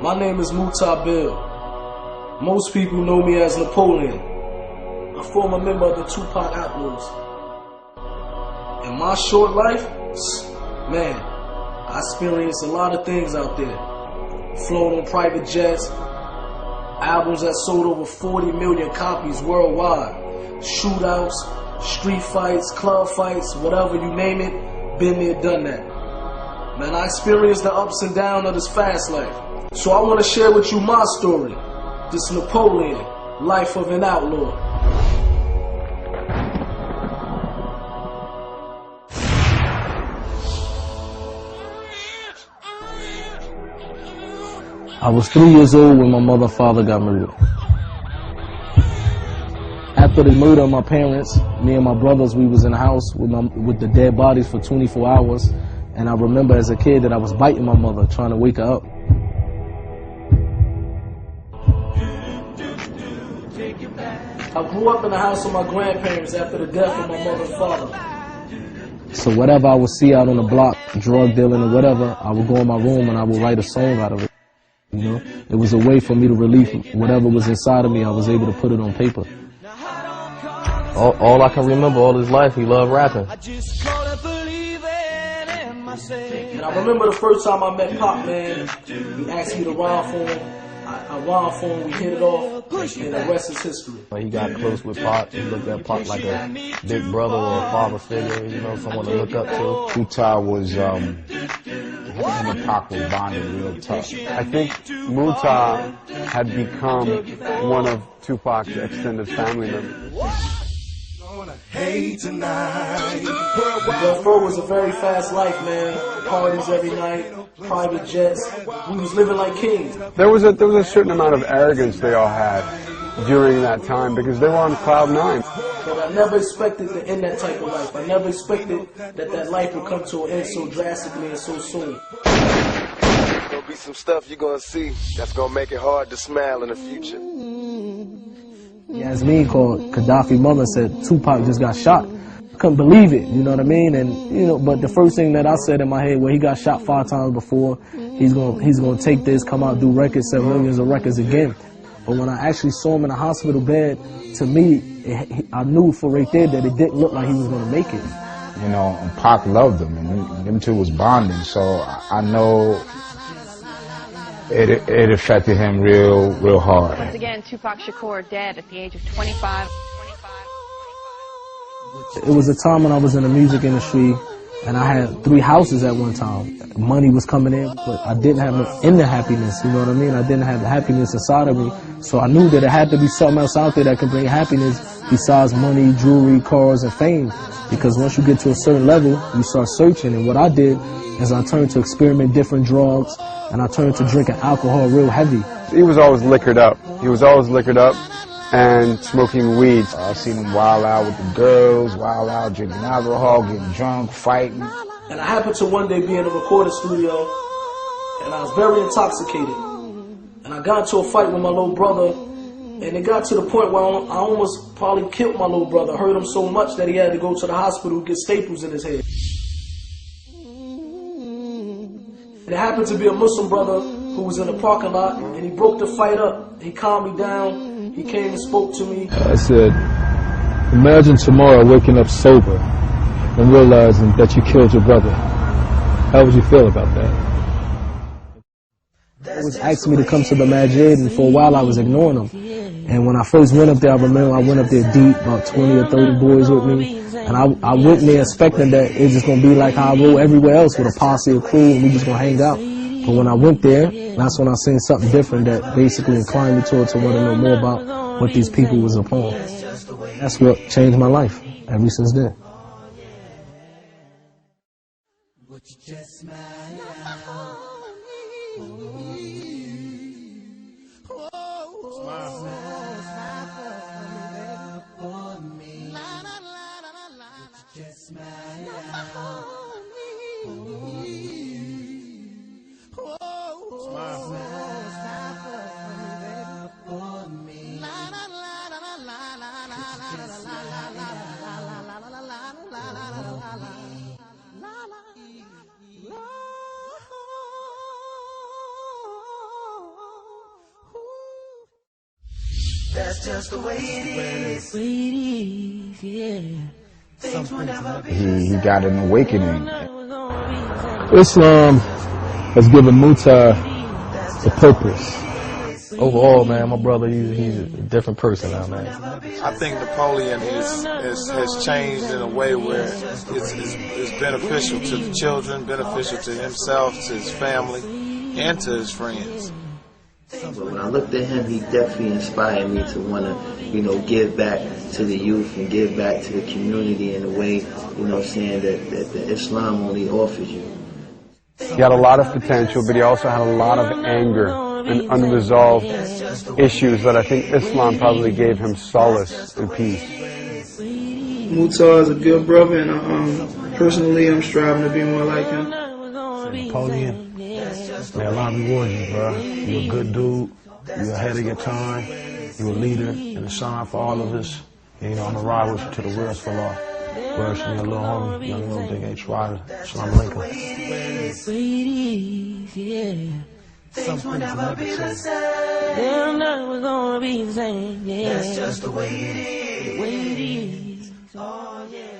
My name is Bill. Most people know me as Napoleon. I form a member of the Tupac Outlaws. In my short life, man, I experienced a lot of things out there. Flown on private jets, albums that sold over 40 million copies worldwide, shootouts, street fights, club fights, whatever you name it, been there, done that. Man, I experienced the ups and downs of this fast life. So I want to share with you my story. This Napoleon, life of an outlaw. I was 3 years old when my mother and father got murdered. After they murdered my parents, me and my brothers, we was in the house with the dead bodies for 24 hours. And I remember as a kid that I was biting my mother, trying to wake her up. I grew up in the house of my grandparents after the death of my mother and father. So whatever I would see out on the block, drug dealing or whatever, I would go in my room and I would write a song out of it. You know, it was a way for me to relieve whatever was inside of me. I was able to put it on paper. All I can remember all his life, he loved rapping. And I remember the first time I met Pop, man, he asked me to rhyme for him. I rhymed for him, we hit it off, and the rest is history. He got close with Pop. He looked at Pop like a big brother or a father figure, you know, someone to look up to. Tupac was, him and Pac was bonded real tough. I think Muta had become one of Tupac's extended family members. Hey tonight. Yo, Fur was a very fast life, man. Parties every night, private jets. We was living like kings. There was a certain amount of arrogance they all had during that time because they were on cloud nine. But I never expected to end that type of life. I never expected that life would come to an end so drastically and so soon. There's gonna be some stuff you're gonna see that's gonna make it hard to smile in the future. Yasmin called Gaddafi's mother and said Tupac just got shot. I couldn't believe it, you know what I mean? And you know, but the first thing that I said in my head, well, he got shot 5 times before. He's gonna take this, come out, do records, sell millions of records again. But when I actually saw him in a hospital bed, to me, I knew for right there that it didn't look like he was gonna make it. You know, and Pac loved him, and them two was bonding. So I know it affected him real hard. Once again, Tupac Shakur dead at the age of 25. It was a time when I was in the music industry and I had 3 houses at one time. Money was coming in, but I didn't have no inner happiness, you know what I mean? I didn't have the happiness inside of me. So I knew that it had to be something else out there that could bring happiness besides money, jewelry, cars, and fame. Because once you get to a certain level, you start searching. And what I did is I turned to experiment different drugs, and I turned to drinking alcohol real heavy. He was always liquored up. He was always liquored up and smoking weed. I seen him wild out with the girls, wild out drinking alcohol, getting drunk, fighting. And I happened to one day be in a recording studio, and I was very intoxicated. And I got into a fight with my little brother, and it got to the point where I almost probably killed my little brother. I hurt him so much that he had to go to the hospital to get staples in his head. And it happened to be a Muslim brother who was in the parking lot, and he broke the fight up. He calmed me down. He came and spoke to me. I said, imagine tomorrow waking up sober and realizing that you killed your brother. How would you feel about that? He was asking me to come to the masjid, and for a while I was ignoring him. And when I first went up there, I remember I went up there deep, about 20 or 30 boys with me. And I went there expecting that it's just going to be like how I roll everywhere else with a posse, a crew, and we just going to hang out. But when I went there, that's when I seen something different that basically inclined me to want to know more about what these people was upon. That's what changed my life ever since then. That's just the way it is. He got an awakening. Islam has given Muta a purpose. Overall, man, my brother, he's a different person now, man. I think Napoleon has changed in a way where it's beneficial to the children, beneficial to himself, to his family, and to his friends. But when I looked at him, he definitely inspired me to want to, give back to the youth and give back to the community in a way, saying that Islam only offers you. He had a lot of potential, but he also had a lot of anger and unresolved issues that I think Islam probably gave him solace and peace. Muta is a good brother, and personally, I'm striving to be more like him. Napoleon, may Allah reward you, bro. You're a good dude. You're ahead of your time. You're a leader and a sign for all of us. And, I'm going to ride with you to the wheels for law. Where's me, a little homie, young little big H. Ryder. Assalamu alaikum. Things will never be the same. They're never gonna be the same. Yeah. That's just the way it is. Oh, yeah.